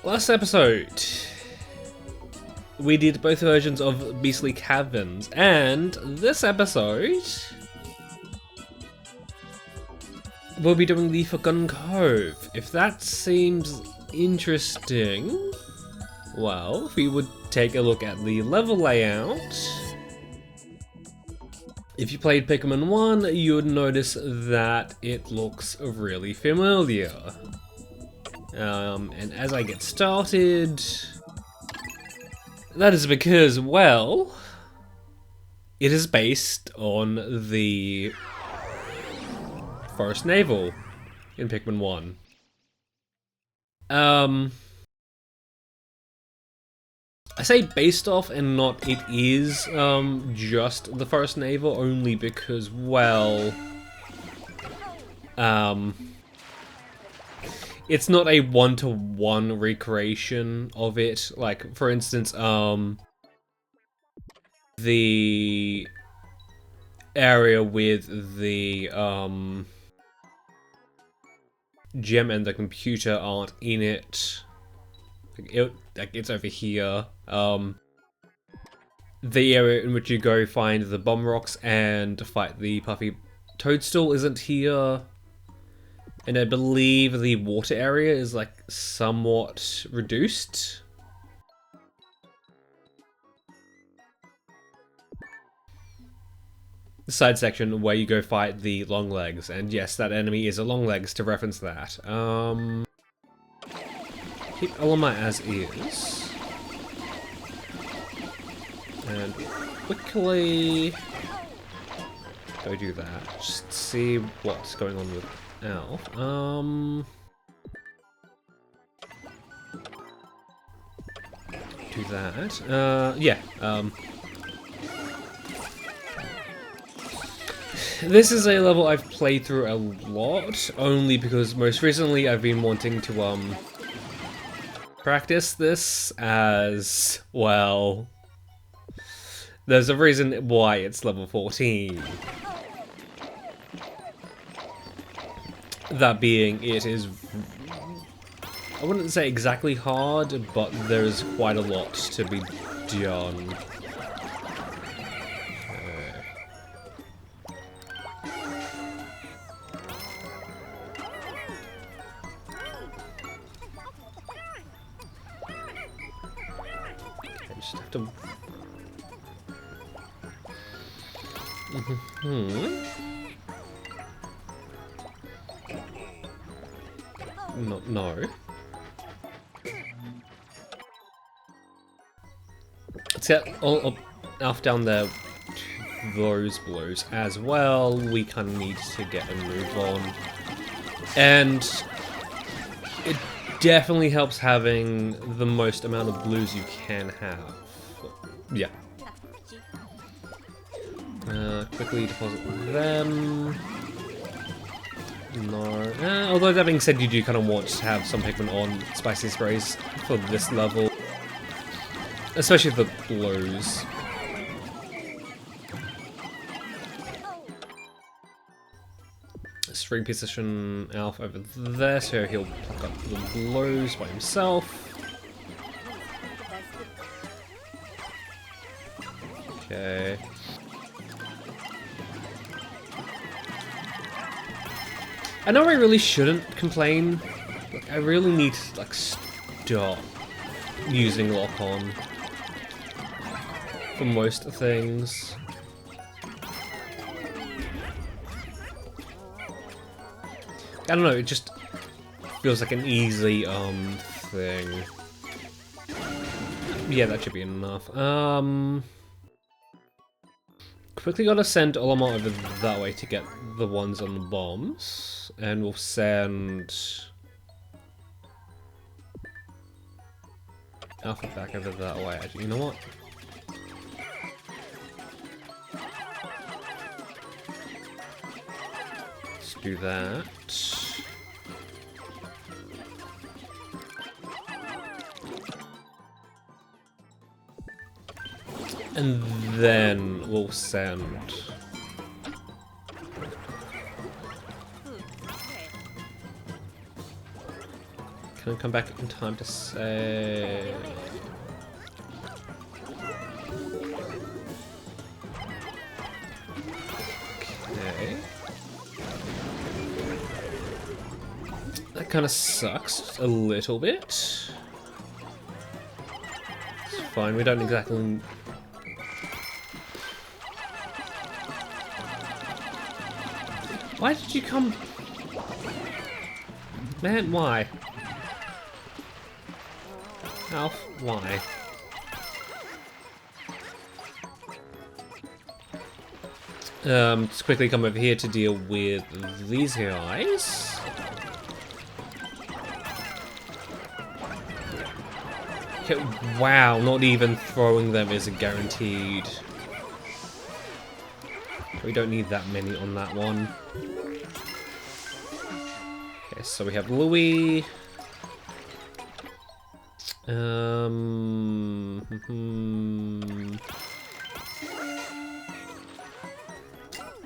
Last episode, we did both versions of Beastly Caverns, and this episode, we'll be doing the Forgotten Cove. If that seems interesting, well, if we would take a look at the level layout. If you played Pikmin 1, you would notice that it looks really familiar. And as I get started, that is because, well, it is based on the Forest Navel in Pikmin 1. I say based off and not it is just the Forest Navel only because, well, it's not a one-to-one recreation of it. Like, for instance, the area with the gem and the computer aren't in it. It's over here. The area in which you go find the bomb rocks and fight the puffy toadstool isn't here. And I believe the water area is like somewhat reduced. The side section where you go fight the long legs, and yes, that enemy is a long legs to reference that. Keep Element as is. And quickly go do that. Just see what's going on with Alf. Do that. Yeah. This is a level I've played through a lot, only because most recently I've been wanting to practice this as, well, there's a reason why it's level 14. That being, it is, I wouldn't say exactly hard, but there's quite a lot to be done. I just have to... No. Let's get Alf down there to those blows as well. We kind of need to get a move on. And it definitely helps having the most amount of blues you can have. Yeah. Quickly deposit them. No. Although that being said, you do kind of want to have some Pikmin on spicy sprays for this level. Especially the blows. Let's reposition Alf over there so he'll pick up the blows by himself. Okay. I know I really shouldn't complain. Like, I really need to like stop using lock-on for most things. I don't know, it just feels like an easy thing. Yeah, that should be enough. Quickly gotta send Olamar over that way to get the ones on the bombs. And we'll send Alpha back over that way. Actually, you know what? Let's do that. And then we'll send Can I come back in time to say... Okay. That kind of sucks a little bit. It's fine, we don't exactly... Why did you come... Man, why? Alf, why? Just quickly come over here to deal with these guys. Okay, wow, not even throwing them is a guaranteed. We don't need that many on that one. Okay, so we have Louis.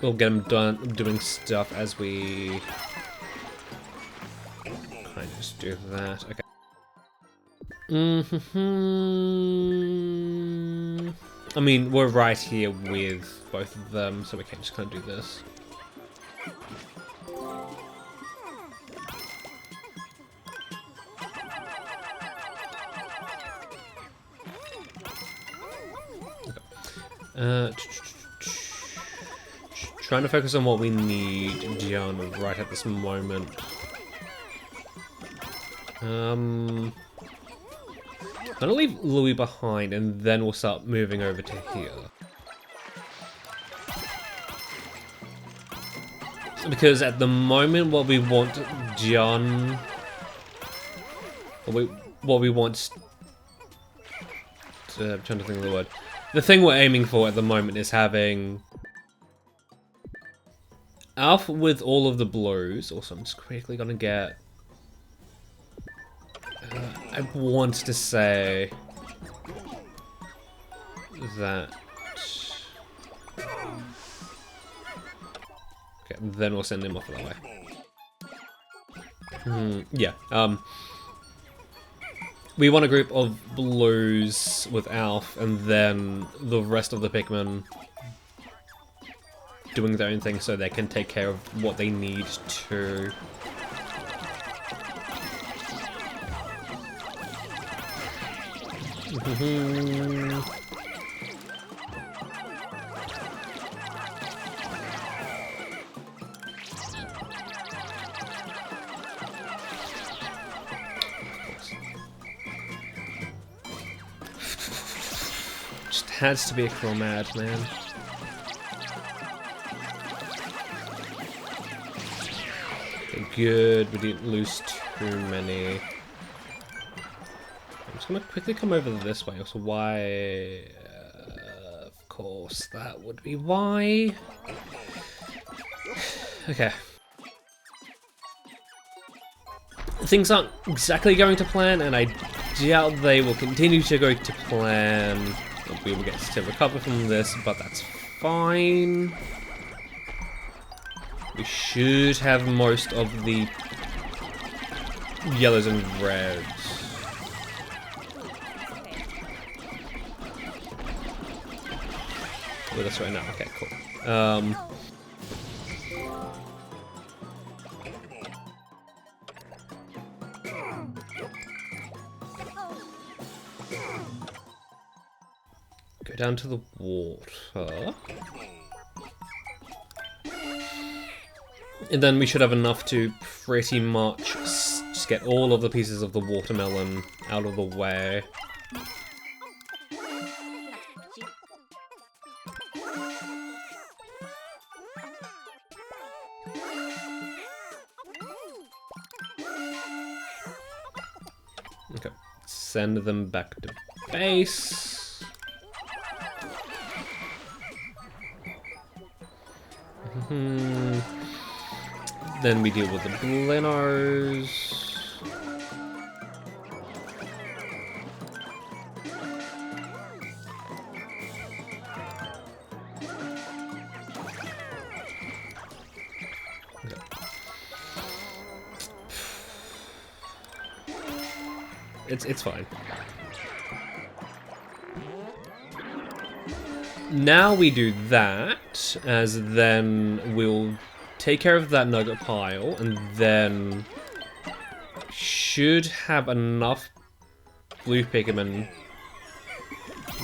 We'll get him done doing stuff as we kind of just do that. Okay. I mean, we're right here with both of them, so we can just kind of do this. Trying to focus on what we need done right at this moment. I'm gonna leave Louis behind and then we'll start moving over to here. Because at the moment what we want done... What we want... I'm trying to think of the word. The thing we're aiming for at the moment is having... Alf with all of the blows. Also, I'm just quickly gonna get... I want to say... that... Okay, then we'll send him off that way. Yeah, we want a group of blues with Alf, and then the rest of the Pikmin doing their own thing so they can take care of what they need to. Just has to be a chromad, man. Good, we didn't lose too many. I'm just gonna quickly come over this way. Also, why? Of course, that would be why. Okay. Things aren't exactly going to plan, and I doubt they will continue to go to plan. We will get to recover from this, but that's fine. We should have most of the yellows and reds. With us right now. Okay, cool. Go down to the water. And then we should have enough to pretty much just get all of the pieces of the watermelon out of the way. Okay, send them back to base. Then we deal with the Blinners. It's fine. Now we do that, as then we'll take care of that nugget pile, and then should have enough blue Pikmin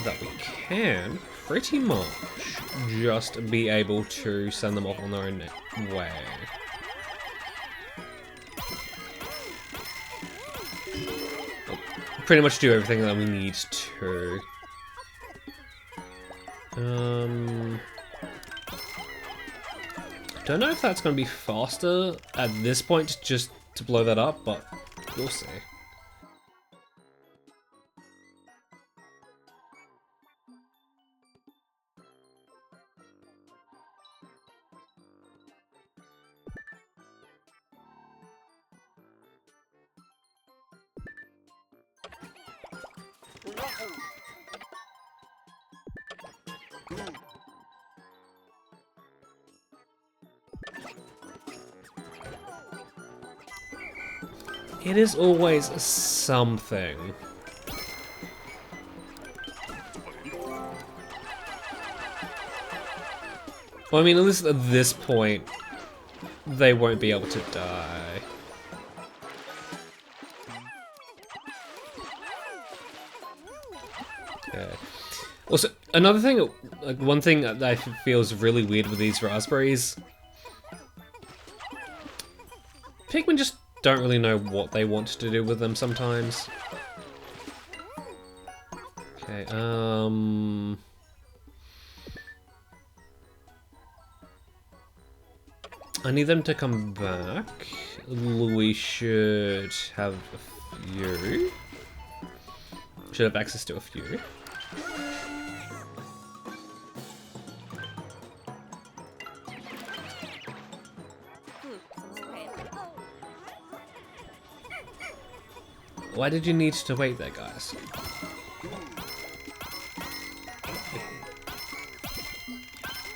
that we can, pretty much, just be able to send them off on their own way. We'll pretty much do everything that we need to. Don't know if that's going to be faster at this point just to blow that up, but we'll see. It is always something. Well, I mean, at least at this point, they won't be able to die. Okay. Also, another thing, like one thing that I feel is really weird with these raspberries, Pikmin just don't really know what they want to do with them sometimes. Okay, I need them to come back. We should have a few. Should have access to a few. Why did you need to wait there, guys?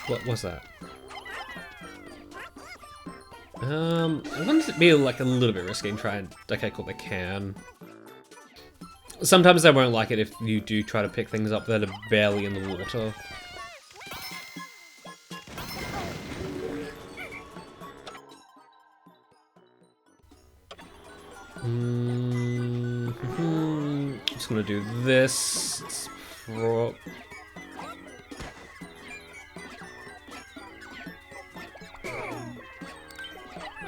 What was that? I'm going to be like a little bit risky and try and okay, cool, they can. Sometimes they won't like it if you do try to pick things up that are barely in the water. Just gonna do this.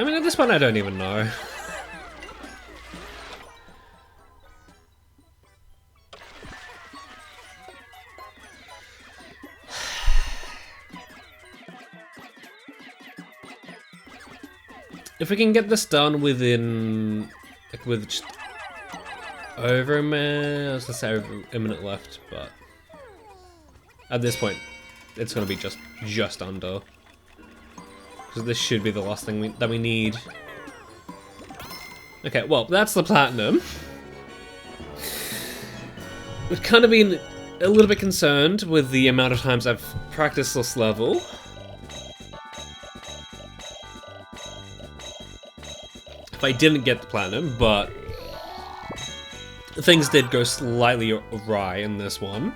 I mean, at this point, I don't even know. If we can get this done within, like, with just over a minute, I was gonna say over a minute left, but at this point, it's gonna be just under. Because this should be the last thing that we need. Okay, well, that's the platinum. We've kind of been a little bit concerned with the amount of times I've practiced this level. If I didn't get the platinum, but things did go slightly awry in this one.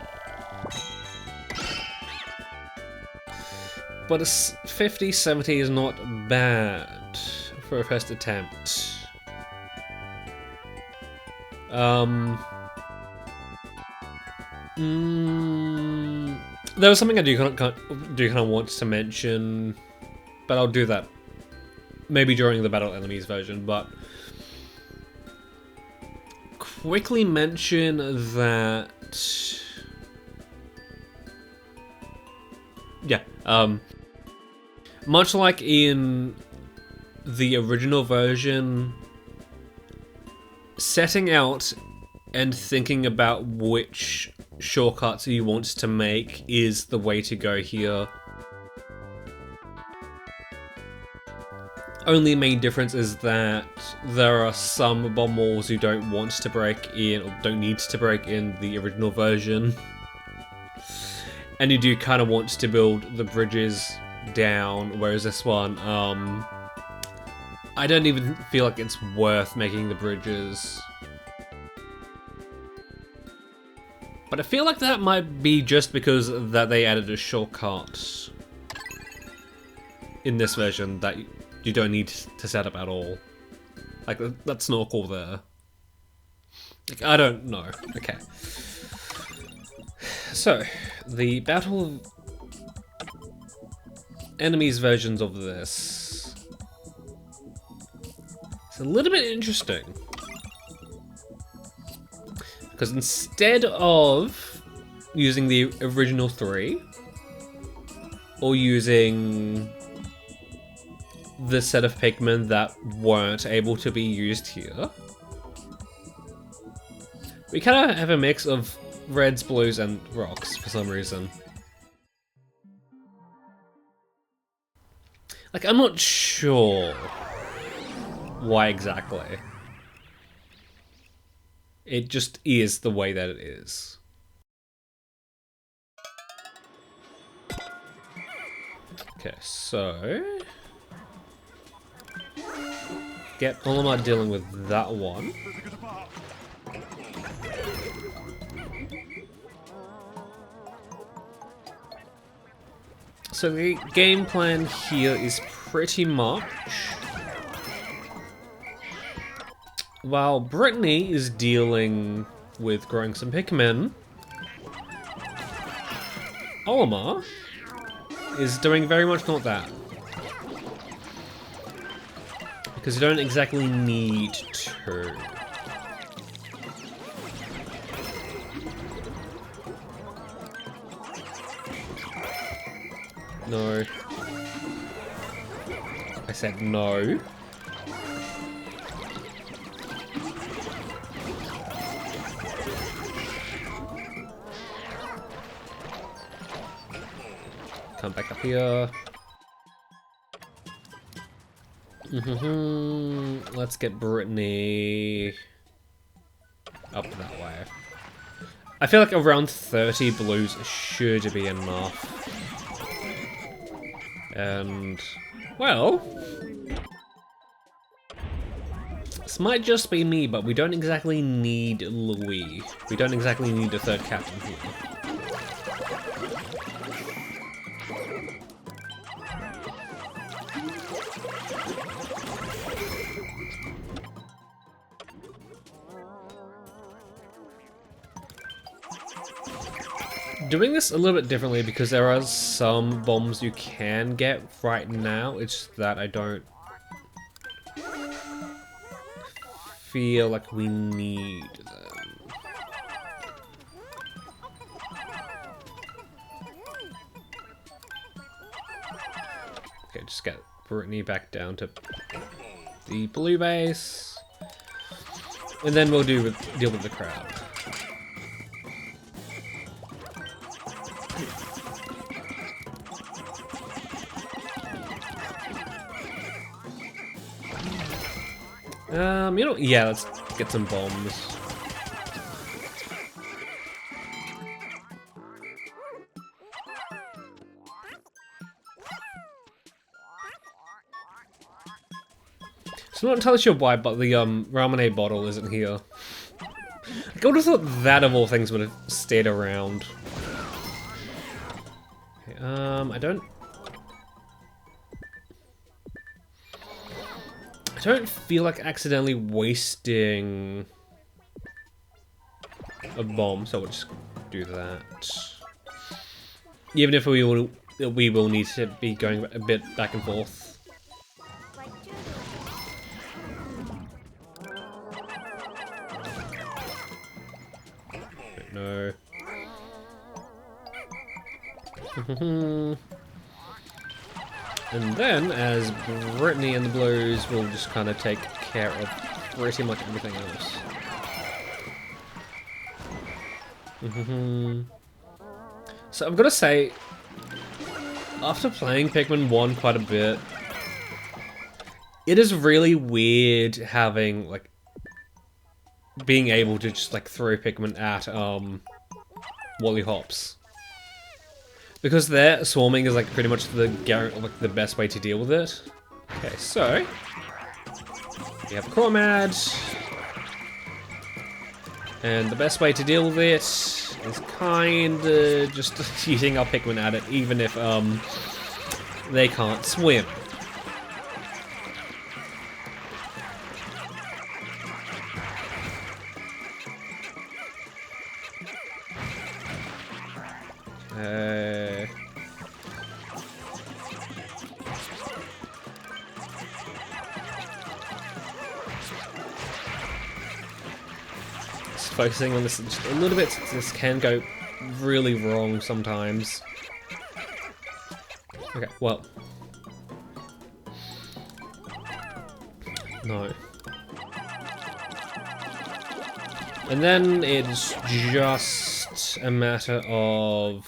But a 50-70 is not bad for a first attempt. There was something I do kind of want to mention, but I'll do that maybe during the Battle Enemies version. But quickly mention that, yeah, much like in the original version, setting out and thinking about which shortcuts you want to make is the way to go here. Only main difference is that there are some bomb walls you don't want to break in, or don't need to break in the original version. And you do kind of want to build the bridges down, whereas this one, I don't even feel like it's worth making the bridges. But I feel like that might be just because that they added a shortcut in this version that you don't need to set up at all. Like, that snorkel there. Like, I don't know. Okay. So, the battle enemies versions of this. It's a little bit interesting. Because instead of using the original 3, or using the set of Pikmin that weren't able to be used here, we kind of have a mix of reds, blues, and rocks for some reason. Like, I'm not sure why exactly. It just is the way that it is. Okay, so get Olimar dealing with that one. So the game plan here is pretty much, while Brittany is dealing with growing some Pikmin, Olimar is doing very much not that. Because you don't exactly need to. No. I said no. Come back up here. Let's get Brittany up that way. I feel like around 30 blues should be enough. And, well, this might just be me, but we don't exactly need Louis. We don't exactly need a third captain here. Doing this a little bit differently because there are some bombs you can get right now. It's that I don't feel like we need them. Okay, just get Brittany back down to the blue base, and then we'll deal with the crowd. You know, yeah, let's get some bombs. So I'm not entirely sure why, but the Ramen bottle isn't here. I would have thought that of all things would have stayed around. Okay, I don't feel like accidentally wasting a bomb, so we'll just do that. Even if we will need to be going a bit back and forth. No. And then, as Brittany and the Blues will just kind of take care of pretty much everything else. So I've got to say, after playing Pikmin 1 quite a bit, it is really weird having, like, being able to just, like, throw Pikmin at, Wally Hops. Because there, swarming is like pretty much the best way to deal with it. Okay, so we have Cormad. And the best way to deal with it is kinda just using our Pikmin at it, even if they can't swim. Focusing on this just a little bit, this can go really wrong sometimes. Okay, well. No. And then it's just a matter of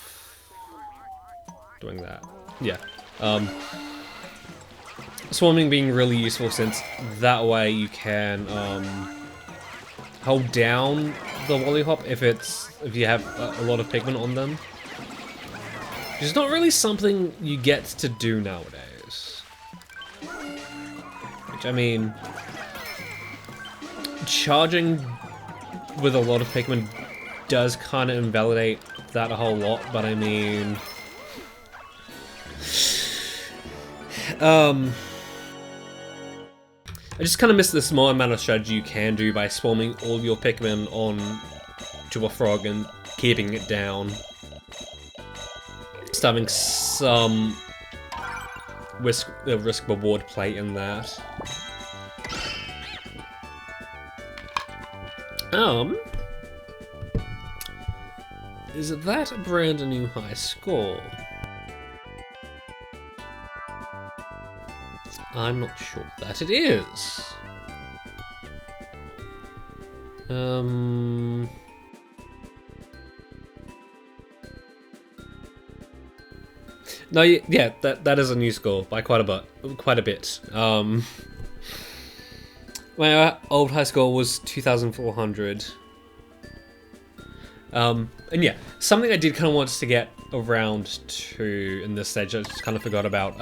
doing that. Yeah. Swarming being really useful, since that way you can hold down the Wally Hop if you have a lot of Pikmin on them. Which is not really something you get to do nowadays. Which, I mean, charging with a lot of Pikmin does kind of invalidate that a whole lot, but I mean, I just kind of miss the small amount of strategy you can do by swarming all your Pikmin on to a frog and keeping it down. Just having some risk-reward play in that. Is that a brand new high score? I'm not sure that it is. No, yeah, that is a new score by quite a bit. My old high score was 2,400. And yeah, something I did kind of want to get around to in this stage, I just kind of forgot about.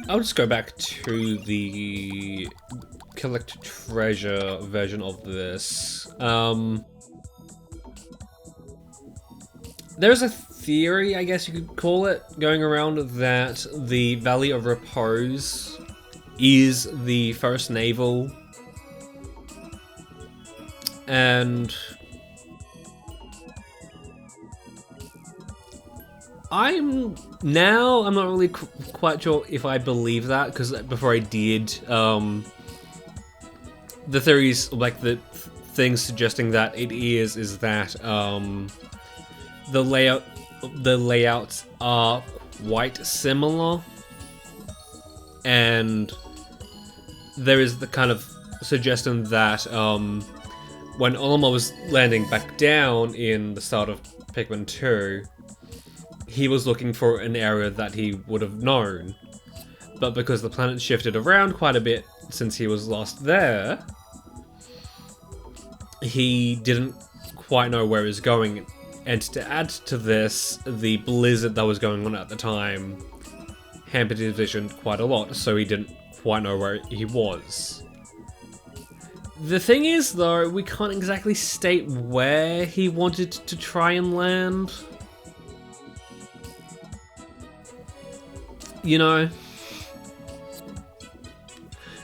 I'll just go back to the collect treasure version of this. There's a theory, I guess you could call it, going around that the Valley of Repose is the Forest Navel, and I'm not really quite sure if I believe that, because before I did, the theories, like the things suggesting that it is that the layouts are quite similar, and there is the kind of suggestion that when Olimar was landing back down in the start of Pikmin 2, he was looking for an area that he would have known, but because the planet shifted around quite a bit since he was last there, he didn't quite know where he was going. And to add to this, the blizzard that was going on at the time hampered his vision quite a lot, so he didn't quite know where he was. The thing is, though, we can't exactly state where he wanted to try and land. You know,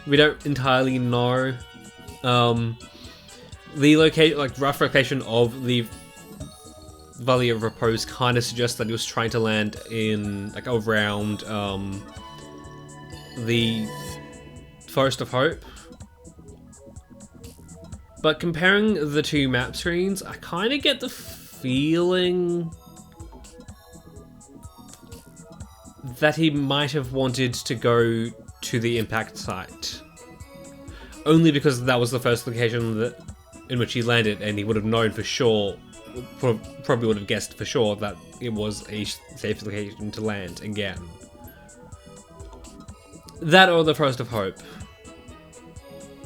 we don't entirely know. The rough location of the Valley of Repose kind of suggests that he was trying to land in, like, around the Forest of Hope. But comparing the two map screens, I kind of get the feeling that he might have wanted to go to the impact site. Only because that was the first location in which he landed, and he would have known for sure, probably would have guessed for sure that it was a safe location to land again. That or the Forest of Hope.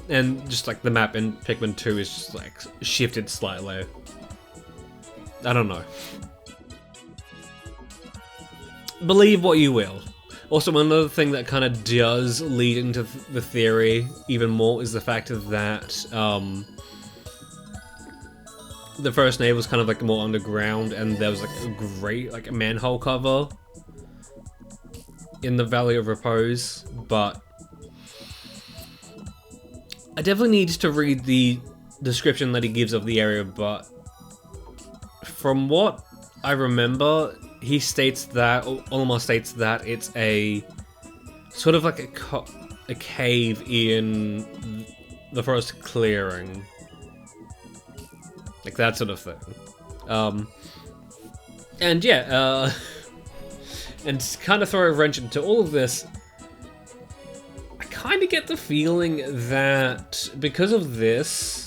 And just like the map in Pikmin 2 is just like shifted slightly. I don't know. Believe what you will. Also, another thing that kind of does lead into the theory even more is the fact that the Forest Navel was kind of like more underground, and there was like a great like manhole cover in the Valley of Repose, but I definitely need to read the description that he gives of the area, but from what I remember, he states that, or almost states that, it's a sort of like a cave in the forest clearing. Like that sort of thing. And yeah, and to kind of throw a wrench into all of this, I kind of get the feeling that because of this,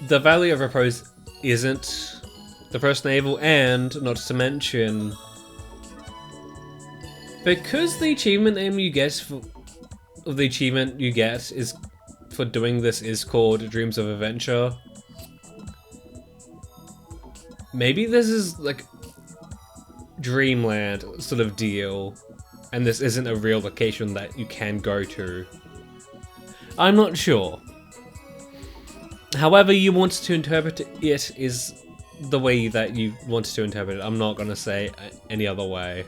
the Valley of Repose isn't the Forest Navel, and not to mention, because the achievement name you get for the achievement you get is for doing this is called Dreams of Adventure. Maybe this is like Dreamland sort of deal, and this isn't a real location that you can go to. I'm not sure. However you want to interpret it is the way that you want to interpret it. I'm not gonna say any other way.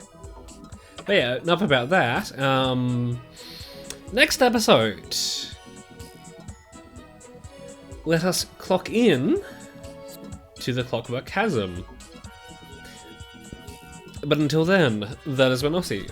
But yeah, enough about that. Next episode, let us clock in to the Clockwork Chasm. But until then, that is when I'll see you.